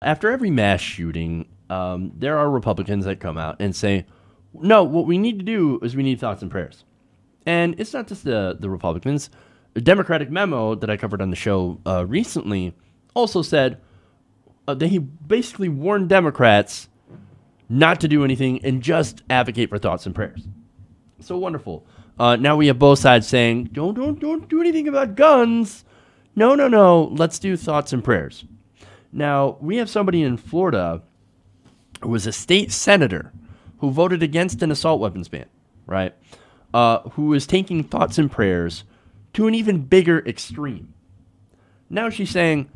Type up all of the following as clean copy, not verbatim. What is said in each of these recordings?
After every mass shooting, there are Republicans that come out and say, no, what we need to do is we need thoughts and prayers. And it's not just the Republicans. A Democratic memo that I covered on the show recently also said that he basically warned Democrats not to do anything and just advocate for thoughts and prayers. So wonderful. Now we have both sides saying, don't do anything about guns. No. Let's do thoughts and prayers. Now, we have somebody in Florida who was a state senator who voted against an assault weapons ban, right? Who is taking thoughts and prayers to an even bigger extreme. Now she's saying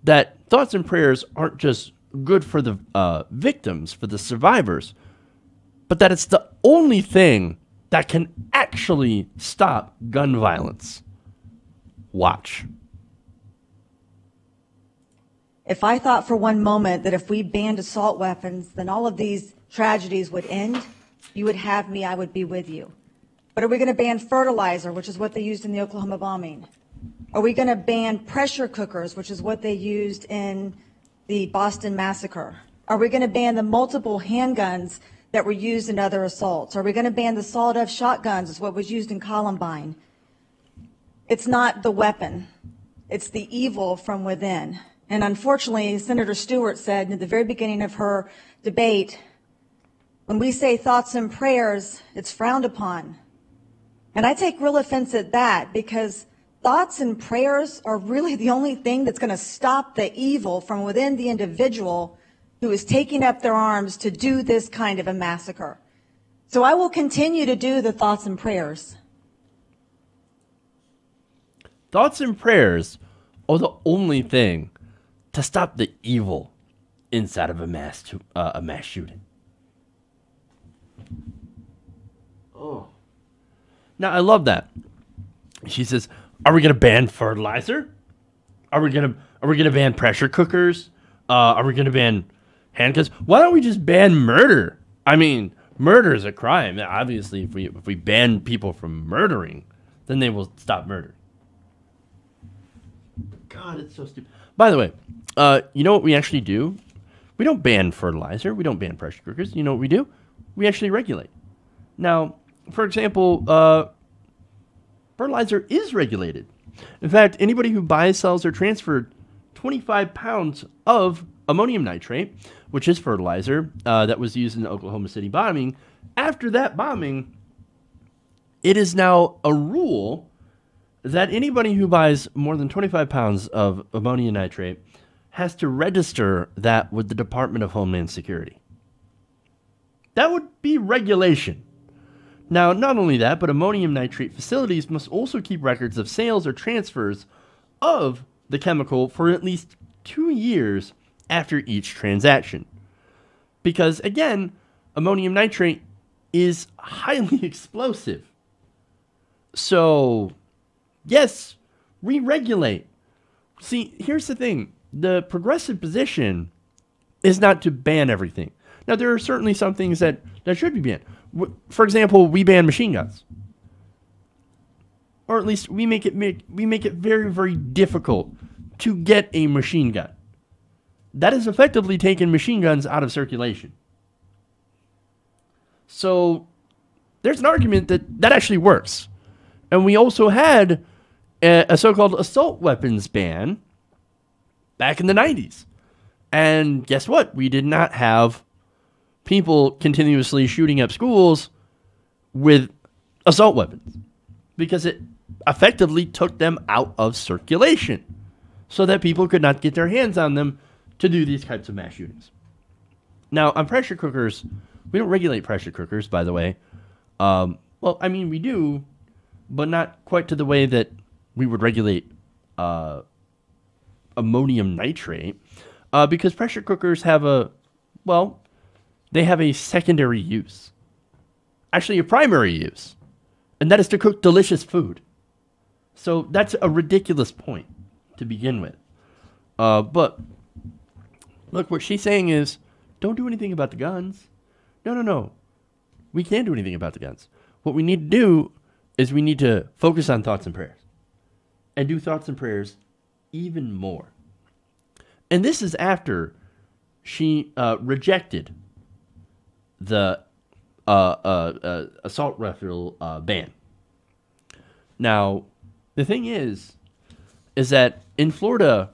that thoughts and prayers aren't just good for the victims, for the survivors, but that it's the only thing that can actually stop gun violence. Watch. If I thought for one moment that if we banned assault weapons, then all of these tragedies would end, you would have me, I would be with you. But are we going to ban fertilizer, which is what they used in the Oklahoma bombing? Are we going to ban pressure cookers, which is what they used in the Boston massacre? Are we going to ban the multiple handguns that were used in other assaults? Are we going to ban the sawed-off shotguns, is what was used in Columbine? It's not the weapon. It's the evil from within. And unfortunately, Senator Stewart said at the very beginning of her debate, when we say thoughts and prayers, it's frowned upon. And I take real offense at that, because thoughts and prayers are really the only thing that's going to stop the evil from within the individual who is taking up their arms to do this kind of a massacre. So I will continue to do the thoughts and prayers. Thoughts and prayers are the only thing to stop the evil inside of a mass shooting. Oh. Now I love that. She says, "Are we going to ban fertilizer? Are we going to ban pressure cookers? Are we going to ban handguns? Why don't we just ban murder? I mean, murder is a crime. Obviously, if we ban people from murdering, then they will stop murdering." God, it's so stupid. By the way, you know what we actually do? We don't ban fertilizer. We don't ban pressure cookers. You know what we do? We actually regulate. Now, for example, fertilizer is regulated. In fact, anybody who buys, sells, or transfers 25 pounds of ammonium nitrate, which is fertilizer that was used in the Oklahoma City bombing, after that bombing, it is now a rule that anybody who buys more than 25 pounds of ammonium nitrate has to register that with the Department of Homeland Security. That would be regulation. Now, not only that, but ammonium nitrate facilities must also keep records of sales or transfers of the chemical for at least 2 years after each transaction. Because, again, ammonium nitrate is highly explosive. So, yes, we regulate. See, here's the thing. The progressive position is not to ban everything. Now, there are certainly some things that should be banned. For example, we ban machine guns. Or at least we make it very, very difficult to get a machine gun. That has effectively taken machine guns out of circulation. So there's an argument that actually works. And we also had a so-called assault weapons ban back in the 90s. And guess what? We did not have people continuously shooting up schools with assault weapons because it effectively took them out of circulation so that people could not get their hands on them to do these types of mass shootings. Now, on pressure cookers, we don't regulate pressure cookers, by the way. Well, I mean, we do, but not quite to the way that we would regulate ammonium nitrate, because pressure cookers have they have a secondary use. Actually, a primary use. And that is to cook delicious food. So that's a ridiculous point to begin with. But look, what she's saying is, don't do anything about the guns. No. We can't do anything about the guns. What we need to do is we need to focus on thoughts and prayers. And do thoughts and prayers even more. And this is after she rejected the assault rifle ban. Now, the thing is that in Florida,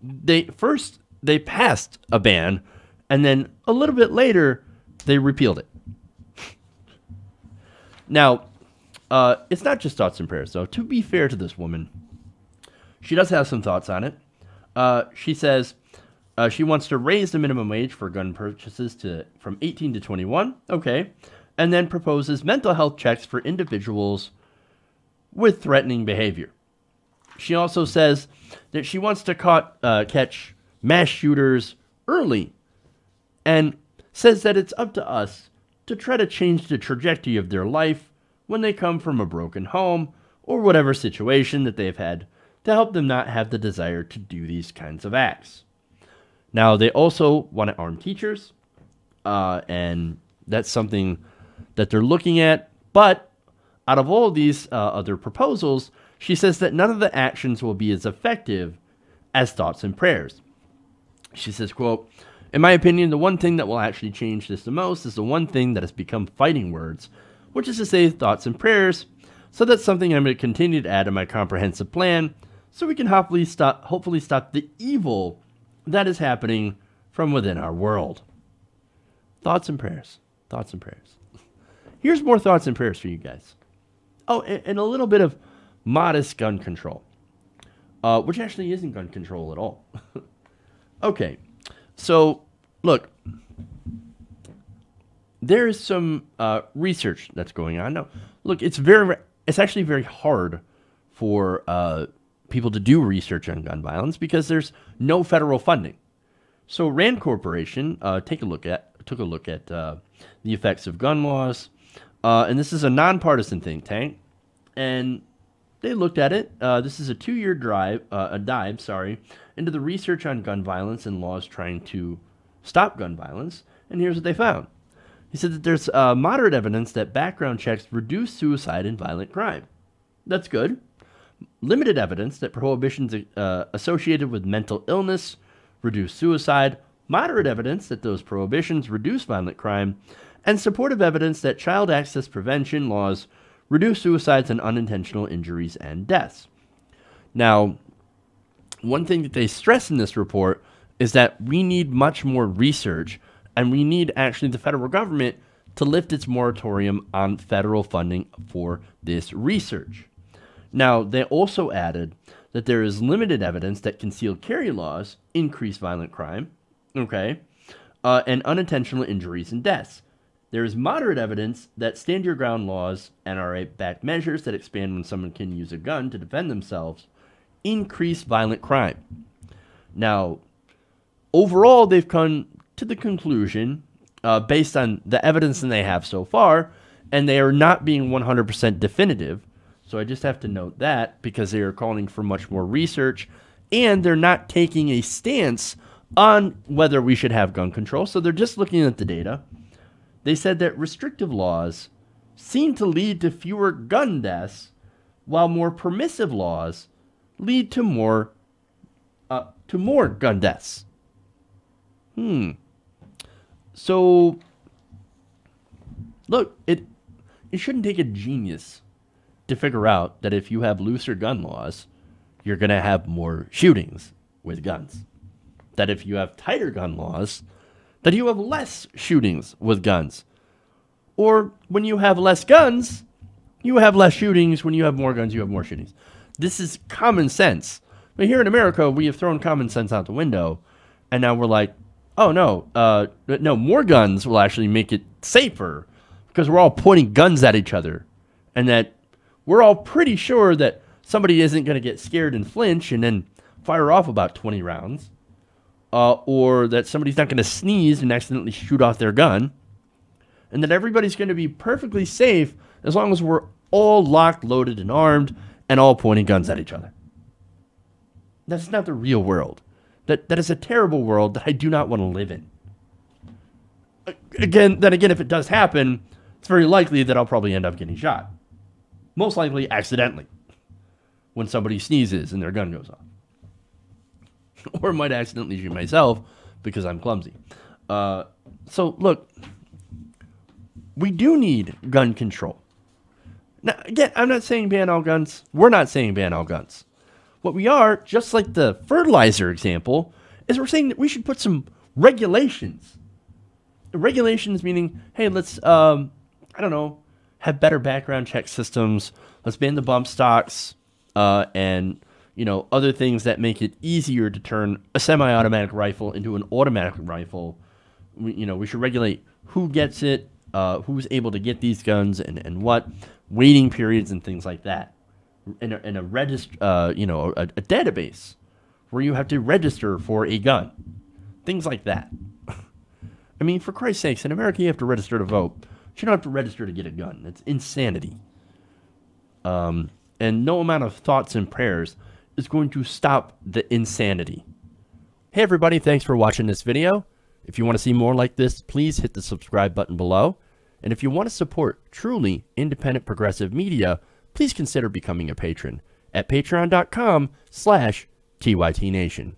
they passed a ban, and then a little bit later, they repealed it. Now, it's not just thoughts and prayers, though. To be fair to this woman, she does have some thoughts on it. She says she wants to raise the minimum wage for gun purchases from 18 to 21. Okay. And then proposes mental health checks for individuals with threatening behavior. She also says that she wants to catch mass shooters early, and says that it's up to us to try to change the trajectory of their life when they come from a broken home or whatever situation that they've had, to help them not have the desire to do these kinds of acts. Now, they also want to arm teachers, and that's something that they're looking at. But out of all of these other proposals, she says that none of the actions will be as effective as thoughts and prayers. She says, quote, "In my opinion, the one thing that will actually change this the most is the one thing that has become fighting words, which is to say thoughts and prayers. So that's something I'm going to continue to add to my comprehensive plan, so we can hopefully stop the evil that is happening from within our world." Thoughts and prayers. Thoughts and prayers. Here's more thoughts and prayers for you guys. Oh, and a little bit of modest gun control, which actually isn't gun control at all. Okay, so look, there is some research that's going on now. Look, it's actually very hard for people to do research on gun violence because there's no federal funding. So Rand Corporation took a look at the effects of gun laws, and this is a nonpartisan think tank, and they looked at it. This is a 2-year dive into the research on gun violence and laws trying to stop gun violence, and here's what they found. He said that there's moderate evidence that background checks reduce suicide and violent crime. That's good. Limited evidence that prohibitions associated with mental illness reduce suicide. Moderate evidence that those prohibitions reduce violent crime. And supportive evidence that child access prevention laws reduce suicides and unintentional injuries and deaths. Now, one thing that they stress in this report is that we need much more research, and we need actually the federal government to lift its moratorium on federal funding for this research. Now, they also added that there is limited evidence that concealed carry laws increase violent crime, and unintentional injuries and deaths. There is moderate evidence that stand your ground laws, NRA-backed measures that expand when someone can use a gun to defend themselves, increase violent crime. Now, overall, they've come to the conclusion, based on the evidence that they have so far, and they are not being 100% definitive. So I just have to note that because they are calling for much more research, and they're not taking a stance on whether we should have gun control. So they're just looking at the data. They said that restrictive laws seem to lead to fewer gun deaths, while more permissive laws lead to more gun deaths. So, look, it shouldn't take a genius to figure out that if you have looser gun laws, you're going to have more shootings with guns. That if you have tighter gun laws, that you have less shootings with guns. Or when you have less guns, you have less shootings. When you have more guns, you have more shootings. This is common sense. But here in America, we have thrown common sense out the window, and now we're like, oh no, more guns will actually make it safer because we're all pointing guns at each other, and that we're all pretty sure that somebody isn't going to get scared and flinch and then fire off about 20 rounds, or that somebody's not going to sneeze and accidentally shoot off their gun, and that everybody's going to be perfectly safe as long as we're all locked, loaded, and armed and all pointing guns at each other. That's not the real world. That is a terrible world that I do not want to live in. Again, if it does happen, it's very likely that I'll probably end up getting shot. Most likely accidentally, when somebody sneezes and their gun goes off. Or might accidentally shoot myself because I'm clumsy. So look, we do need gun control. Now, again, I'm not saying ban all guns. We're not saying ban all guns. What we are, just like the fertilizer example, is we're saying that we should put some regulations. Regulations meaning, hey, let's, I don't know, have better background check systems. Let's ban the bump stocks and, you know, other things that make it easier to turn a semi-automatic rifle into an automatic rifle. We should regulate who gets it, who's able to get these guns and what, waiting periods and things like that. In a a database where you have to register for a gun. Things like that. I mean, for Christ's sakes, in America you have to register to vote. You don't have to register to get a gun. It's insanity. And no amount of thoughts and prayers is going to stop the insanity. Hey everybody, thanks for watching this video. If you want to see more like this, please hit the subscribe button below. And if you want to support truly independent progressive media, please consider becoming a patron at patreon.com/TYTNation.